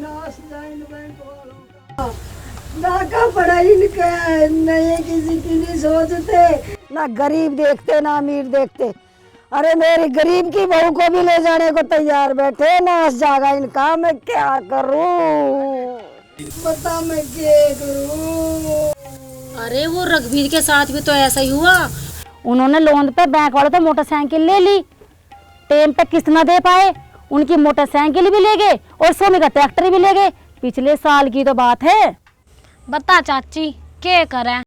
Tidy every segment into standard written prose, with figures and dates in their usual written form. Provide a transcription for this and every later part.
नाश जाए बैंक वालों का। ना का पढ़ाई लिखाई नहीं किसी की नहीं सोचते, ना गरीब देखते ना अमीर देखते। अरे मेरी गरीब की बहू को भी ले जाने को तैयार बैठे, नाश जाएगा इनका। मैं क्या करूं, बता मैं क्या करूं। अरे वो रघुवीर के साथ भी तो ऐसा ही हुआ। उन्होंने लोन पे बैंक वालों से मोटरसाइकिल ले ली, टाइम पे किस्त न दे पाए, उनकी मोटरसाइकिल भी ले गए और सोने का ट्रैक्टर भी ले गए। पिछले साल की तो बात है। बता चाची क्या करें,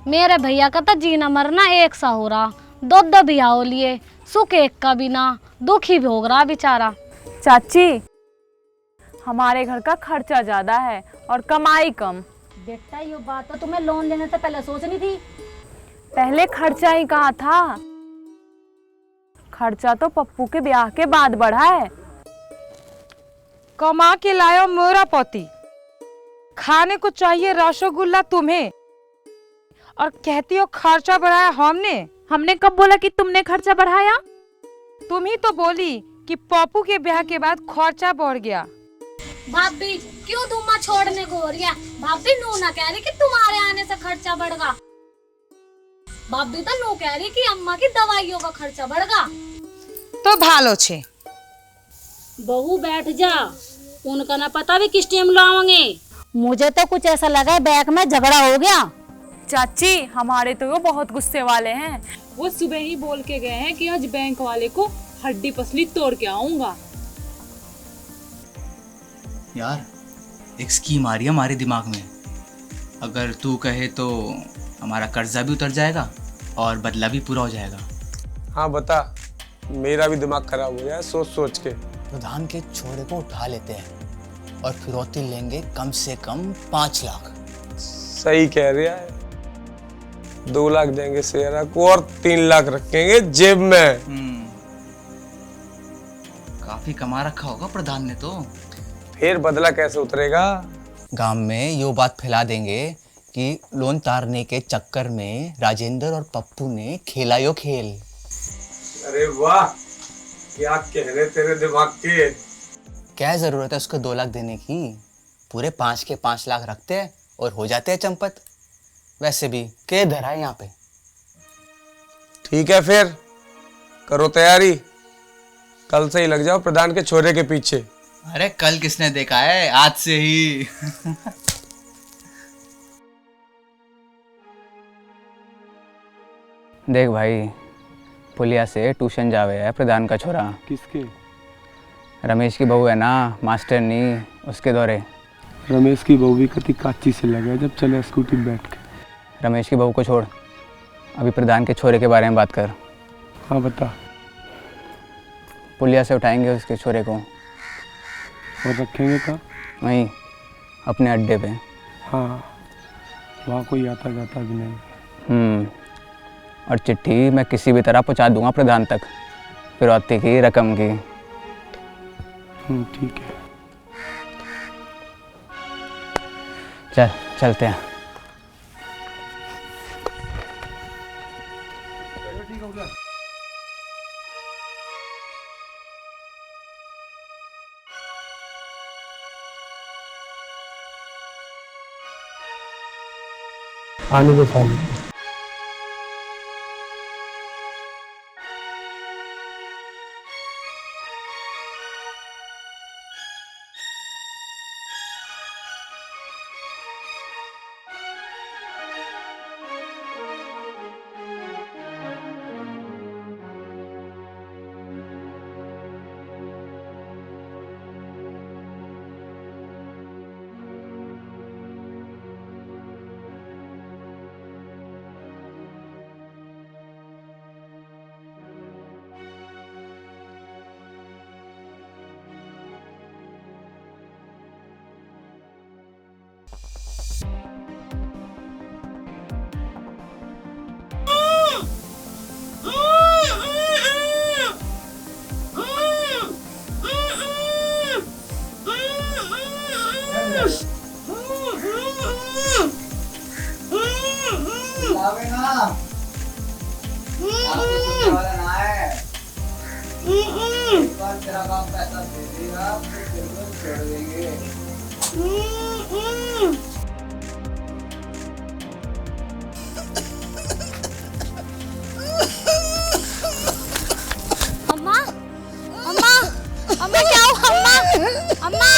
मेरे भैया का तो जीना मरना एक सा हो रहा। दो दो बियाह लिए, सुख एक का बिना, दुखी भोग रहा बेचारा। चाची, हमारे घर का खर्चा ज्यादा है और कमाई कम। बेटा ये बात तो तुम्हें लोन लेने से पहले सोचनी थी। पहले खर्चा ही कहा था, खर्चा तो पप्पू के ब्याह के बाद बढ़ा है। कमा के लायो मोरा पोती, खाने को चाहिए रसगुल्ला तुम्हें, और कहती हो खर्चा बढ़ाया हमने। हमने कब बोला कि तुमने खर्चा बढ़ाया? तुम ही तो बोली कि पप्पू के ब्याह के बाद खर्चा बढ़ गया। भाभी क्यों धुआं छोड़ने को हो रही है? भाभी नू ना कह रही कि तुम्हारे आने से खर्चा बढ़ेगा, भाभी तो नू कह रही कि अम्मा की दवाइयों का खर्चा बढ़ेगा। तो भालो छे बहू बैठ जा, उनका ना पता भी किस टाइम लाओगे। मुझे तो कुछ ऐसा लगा है बैंक में झगड़ा हो गया। चाची, हमारे तो वो बहुत गुस्से वाले हैं। वो सुबह ही बोल के गए हैं कि आज बैंक वाले को हड्डी पसली तोड़ के आऊंगा। यार, एक स्कीम आ रही है हमारे दिमाग में। अगर तू कहे तो हमारा कर्जा भी उतर जाएगा और बदला भी पूरा हो जाएगा। हाँ बता, मेरा भी दिमाग खराब हो गया सोच सोच के। प्रधान के छोरे को उठा लेते हैं और फिरौती लेंगे कम से कम 5 लाख। सही कह रहा है, 2 लाख देंगे शेरा को और 3 लाख रखेंगे जेब में। काफी कमा रखा होगा प्रधान ने तो। फिर बदला कैसे उतरेगा? गांव में यो बात फैला देंगे कि लोन तारने के चक्कर में राजेंद्र और पप्पू ने खेला यो खेल। अरे वाह, क्या कहने तेरे दिमाग के। क्या जरूरत है उसको 2 लाख देने की? पूरे 5 के 5 लाख रखते हैं और हो जाते हैं चंपत। वैसे भी के धरा है यहाँ पे। ठीक है, फिर करो तैयारी, कल से ही लग जाओ प्रधान के छोरे के पीछे। अरे कल किसने देखा है, आज से ही। देख भाई, पुलिया से ट्यूशन जावे है प्रधान का छोरा। किसके? रमेश की बहू है ना, मास्टरनी, उसके दौरे। रमेश की बहू भी कति काची से लगा जब चले स्कूटी में बैठ के। रमेश की बहू को छोड़, अभी प्रधान के छोरे के बारे में बात कर। हाँ बता। पुलिया से उठाएंगे उसके छोरे को और रखेंगे कहाँ? वहीं अपने अड्डे पे। हाँ, वहाँ कोई आता जाता भी नहीं। और चिट्ठी मैं किसी भी तरह पहुंचा दूंगा प्रधान तक, फिरौती की रकम की। ठीक है। चल चलते हैं। आने दो सामने। तेरा बाप पैसा दे देगा फिर तेरे को छोड़ देंगे। अम्मा अम्मा अम्मा क्या हुआ अम्मा अम्मा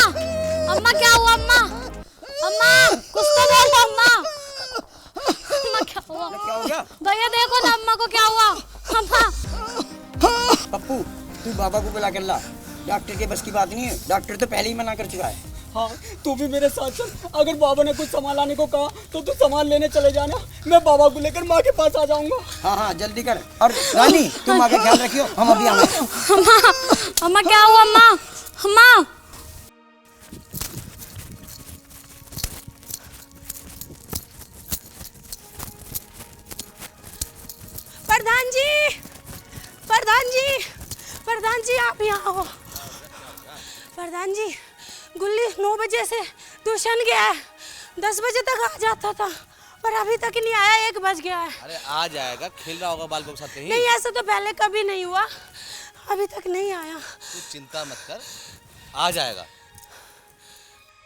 अम्मा क्या हुआ अम्मा अम्मा कुछ तो बोलो अम्मा अम्मा क्या हुआ क्या हो गया? भैया देखो ना अम्मा को क्या हुआ अम्मा। पप्पू तू बाबा को बुला कर ला, डॉक्टर के बस की बात नहीं है, डॉक्टर तो पहले ही मना कर चुका है। हाँ तू भी मेरे साथ चल, अगर बाबा ने कुछ सामान लाने को कहा तो तू सामान लेने चले जाना, मैं बाबा को लेकर माँ के पास आ जाऊंगा। हाँ हाँ जल्दी कर। और रानी तुम आगे ख्याल रखियो, हम अभी आए। अम्मा अम्मा क्या हुआ अम्मा अम्मा। प्रधान जी, प्रधान जी, प्रधान जी आप यहाँ हो। प्रधान जी गुल्ली 9 बजे से ट्यूशन गया है, 10 बजे तक आ जाता था पर अभी तक नहीं आया, 1 बज गया है। अरे आ जाएगा, खेल रहा होगा बालकों के साथ कहीं। नहीं ऐसा तो पहले कभी नहीं हुआ, अभी तक नहीं आया। तू चिंता मत कर, आ जाएगा।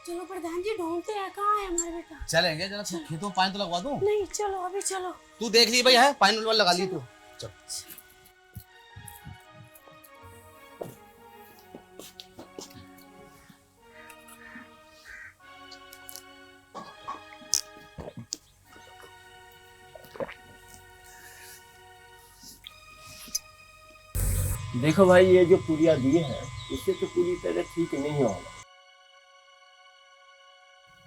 चलो प्रधान जी ढूंढते हैं कहाँ है हमारा बेटा। चलेंगे जरा खेतों में पानी तो लगवा दूं। नहीं चलो अभी चलो। तू देख ली भाई है, पानी वाला लगा ली तू। चल देखो भाई ये जो पुड़िया दिए हैं इससे तो पूरी तरह ठीक नहीं होगा,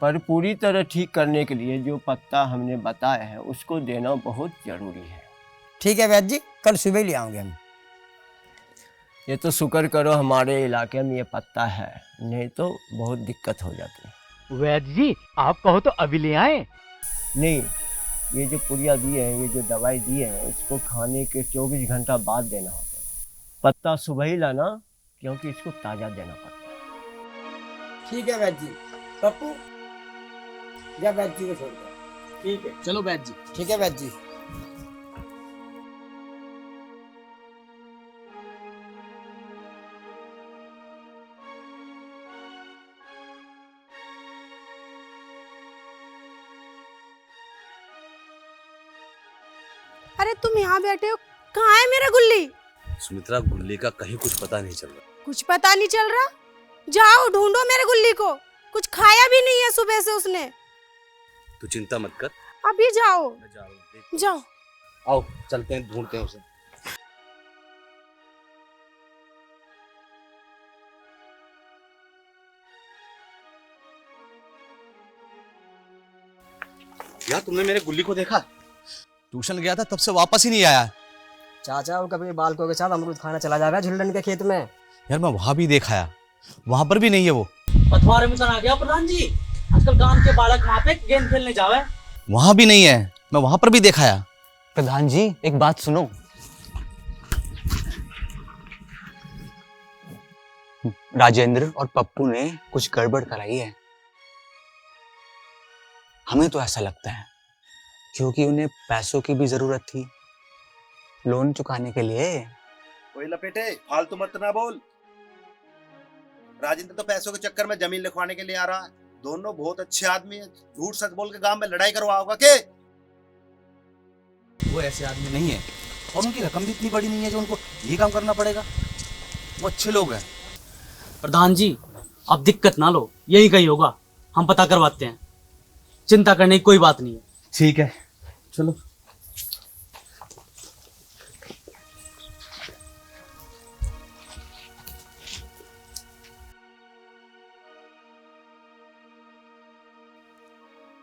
पर पूरी तरह ठीक करने के लिए जो पत्ता हमने बताया है उसको देना बहुत जरूरी है। ठीक है वैद्य जी, कल सुबह ही ले आएंगे हम। ये तो शुक्र करो हमारे इलाके में ये पत्ता है, नहीं तो बहुत दिक्कत हो जाती है। वैद्य जी आप कहो तो अभी ले आए। नहीं, ये जो पुड़िया दिए हैं, ये जो दवाई दिए हैं उसको खाने के 24 घंटा बाद देना होता है। पत्ता सुबह ही लाना क्योंकि इसको ताजा देना पड़ता है। ठीक है वैद्य जी। पप्पू जा वैद्य जी को छोड़ दो। ठीक है चलो वैद्य जी। ठीक है वैद्य जी। अरे तुम यहाँ बैठे हो, कहाँ है मेरा गुल्ली? सुमित्रा गुल्ली का कहीं कुछ पता नहीं चल रहा। कुछ पता नहीं चल रहा? जाओ ढूंढो मेरे गुल्ली को, कुछ खाया भी नहीं है सुबह से उसने। तू चिंता मत कर, अभी जाओ। मैं जा रहा हूँ। जाओ। आओ चलते हैं, ढूंढते हैं उसे। यार तुमने मेरे गुल्ली को देखा? ट्यूशन गया था तब से वापस ही नहीं आया। चाचा वो कभी बालकों के साथ अमरूद खाना चला जाएगा झुल्लन के खेत में। यार मैं वहां भी देखा है, वहां पर भी नहीं है वो। पथवारे में आ गया प्रधान जी, आजकल गांव के बालक वहाँ पे गेंद खेलने जावे। वहां भी नहीं है, मैं वहां पर भी देखा है। प्रधान जी एक बात सुनो, राजेंद्र और पप्पू ने कुछ गड़बड़ कराई है। हमें तो ऐसा लगता है क्योंकि उन्हें पैसों की भी जरूरत थी लोन चुकाने के लिए। कोई लपेटे फालतू मत ना बोल। राजेंद्र तो पैसों के चक्कर में जमीन लिखवाने के लिए आ रहा है। दोनों बहुत अच्छे आदमी हैं, झूठ सच बोल के गांव में लड़ाई करवा होगा के? वो ऐसे आदमी नहीं है और उनकी रकम भी इतनी बड़ी नहीं है जो उनको ये काम करना पड़ेगा। वो अच्छे लोग हैं। प्रधान जी अब दिक्कत ना लो, यही कहीं होगा, हम पता करवाते हैं, चिंता करने की कोई बात नहीं है। ठीक है चलो।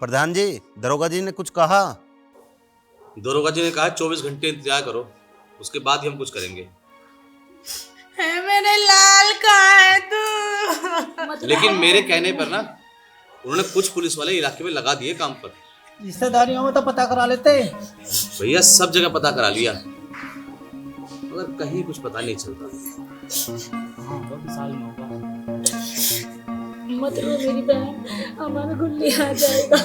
प्रधान जी दरोगा जी ने कुछ कहा? दरोगा जी ने कहा 24 घंटे इंतजार करो, उसके बाद ही हम कुछ करेंगे। है मेरे लाल कहाँ है तू? लेकिन मेरे कहने पर ना उन्होंने कुछ पुलिस वाले इलाके में लगा दिए काम पर। रिश्तेदारियों में तो पता करा लेते। भैया सब जगह पता करा लिया मगर कहीं कुछ पता नहीं चलता। मत रो मेरी बहन, हमारा गुल्ली आ जाएगा।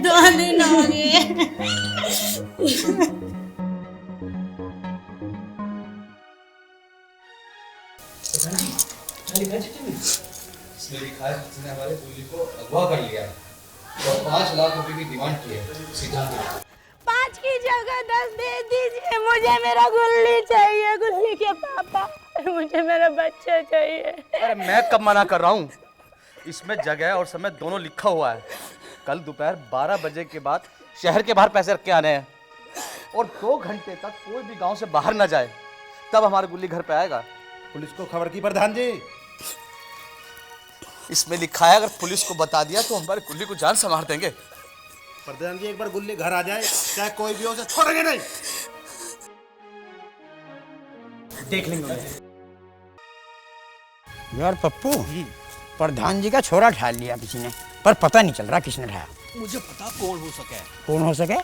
2 दिन हो गए। इसमें लिखा है किसी ने हमारे गुल्ली को अगवा कर लिया है और 5 लाख रुपए की डिमांड की है। सीधा 5 की जगह 10 दे दीजिए, मुझे मेरा गुल्ली चाहिए, गुल्ली के पापा, मुझे मेरा बच्चा चाहिए। अरे मैं कब मना कर रहा हूँ, इसमें जगह और समय दोनों लिखा हुआ है। कल दोपहर 12 बजे के बाद शहर के बाहर पैसे रख के आने हैं और 2 घंटे तक कोई भी गांव से बाहर ना जाए, तब हमारा गुल्ली घर पे आएगा। पुलिस को खबर की प्रधान जी? इसमें लिखा है अगर पुलिस को बता दिया तो हमारे गुल्ली को जान संवार देंगे। प्रधान जी एक बार गुल्ली घर आ जाए, चाहे कोई भी हो, उसे छोड़ेंगे नहीं। देख लेंगे। यार पप्पू, प्रधान जी का छोरा ढाल लिया किसी ने, पर पता नहीं चल रहा किसने ढाया। मुझे पता कौन हो सके। कौन हो सके?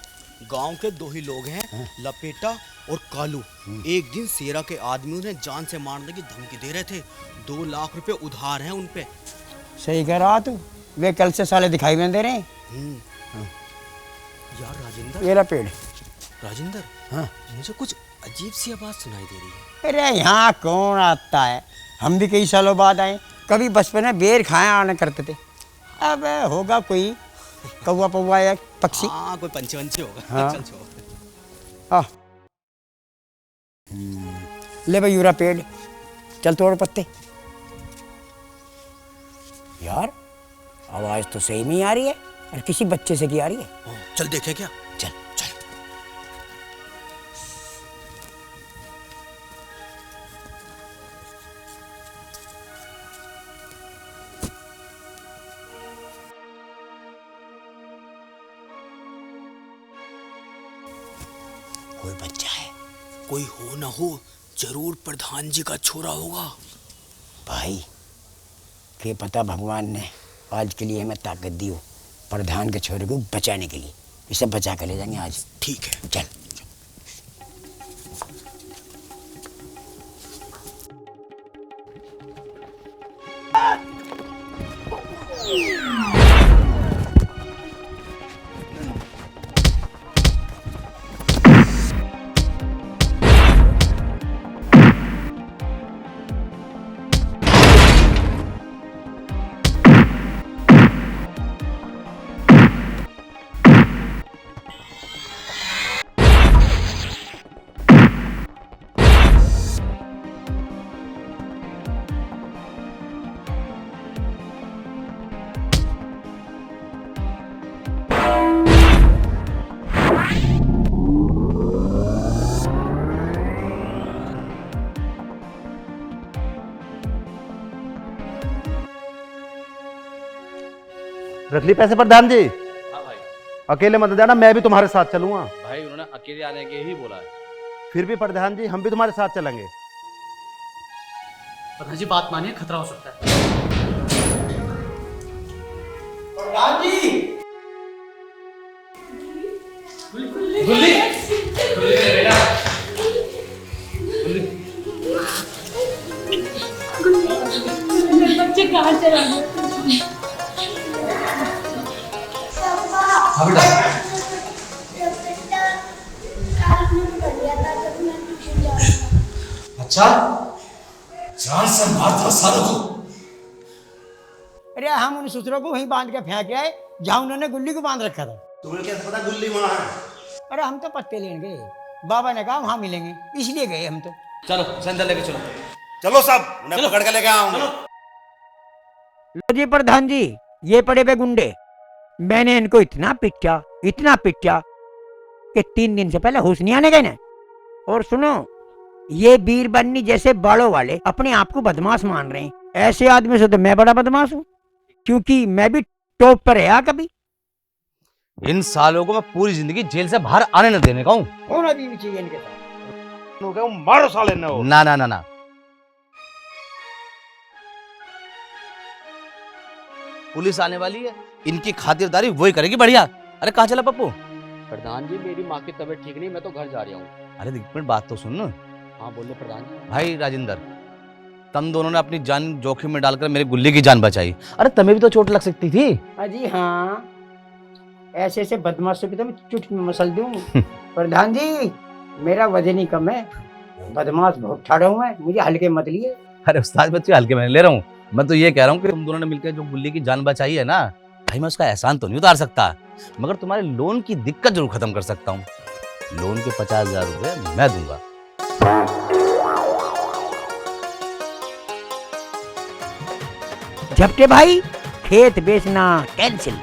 गांव के 2 ही लोग हैं, लपेटा और कालू। एक दिन सेरा के आदमी उन्हें जान से मारने की धमकी दे रहे थे। 2 लाख रुपए उधार हैं उन पे। सही कह रहा तू, वे कल से साले दिखाई में दे रहे हैं। यार राजेंद्र, ये पेड़ राजेंद्र, हाँ मुझे कुछ अजीब सी आवाज सुनाई दे रही है। अरे यहाँ कौन आता है, हम भी कई सालों बाद आए। कभी बचपन में बेर खाए आना करते थे, अब होगा कोई कौवा पौवा या पक्षी। हाँ कोई पंछी वंछी होगा। हाँ। चल छोड़। ले भाई यूरा पेड़, चल तोड़ पत्ते। यार आवाज तो सही में ही आ रही है, और किसी बच्चे से की आ रही है। चल देखे क्या? चल चल। कोई बच्चा है, कोई हो ना हो, जरूर प्रधान जी का छोरा होगा। भाई के पता भगवान ने आज के लिए हमें ताकत दी हो प्रधान के छोरे को बचाने के लिए। इसे बचा कर ले जाएंगे आज। ठीक है चल। रख ली पैसे प्रधान जी? हाँ भाई। अकेले मत जाना, मैं भी तुम्हारे साथ चलूंगा। भाई उन्होंने अकेले आने के ही बोला है। फिर भी प्रधान जी हम भी तुम्हारे साथ चलेंगे। प्रधान जी बात मानिए, खतरा हो सकता है। प्रधान जी गुल्ली बच्चे कहाँ चला गए? अच्छा जान से मारता सालों को। अरे हम उन सूत्रों को वहीं बांध के फेंक आए जहाँ उन्होंने गुल्ली को बांध रखा था। तुम्हें कैसे पता गुल्ली वहाँ है? अरे हम तो पत्ते लेने गए, बाबा ने कहा वहाँ मिलेंगे, इसलिए गए हम तो। चलो संदल लेके चलो। चलो सब, उन्हें पकड़ के लेके आऊंगा। लो जी प्रधान जी, ये पड़े हुए गुंडे, मैंने इनको इतना पिटा कि 3 दिन से पहले होश नहीं आने गए ना। और सुनो, ये बीरबन्नी जैसे बालों वाले अपने आप को बदमाश मान रहे हैं। ऐसे आदमी से तो मैं बड़ा बदमाश हूँ, क्योंकि मैं भी टॉप पर रहा कभी। इन सालों को मैं पूरी जिंदगी जेल से बाहर आने न देने का हूँ। होना भी चाहिए इनके साथ। मारो साले न हो। ना ना ना ना, पुलिस आने वाली है, इनकी खातिरदारी वही करेगी बढ़िया। अरे कहाँ चला पप्पू? प्रधान जी मेरी माँ की तबीयत ठीक नहीं, मैं तो घर जा रहा हूँ। अरे एक मिनट बात तो सुन। हाँ बोलो प्रधान जी। भाई राजेंद्र, तुम दोनों ने अपनी जान जोखिम में डालकर मेरी गुल्ली की जान बचाई। अरे तुम्हें भी तो चोट लग सकती थी। अजी हाँ, ऐसे ऐसे बदमाशों की तो मैं चुटकी में मसल दूं। प्रधान जी मेरा वजन ही कम है, बदमाश बहुत ठाड़ा हूं मैं, मुझे हल्के मत लिए। अरे उस्ताद बच्चे हल्के में ले रहा हूँ। मैं तो ये कह रहा हूँ कि तुम दोनों ने मिलकर जो गुल्ली की जान बचाई है ना भाई, मैं उसका एहसान तो नहीं उतार सकता, मगर तुम्हारे लोन की दिक्कत जरूर खत्म कर सकता हूँ। लोन के 50,000 रुपए मैं दूंगा। झपटे भाई, खेत बेचना कैंसिल।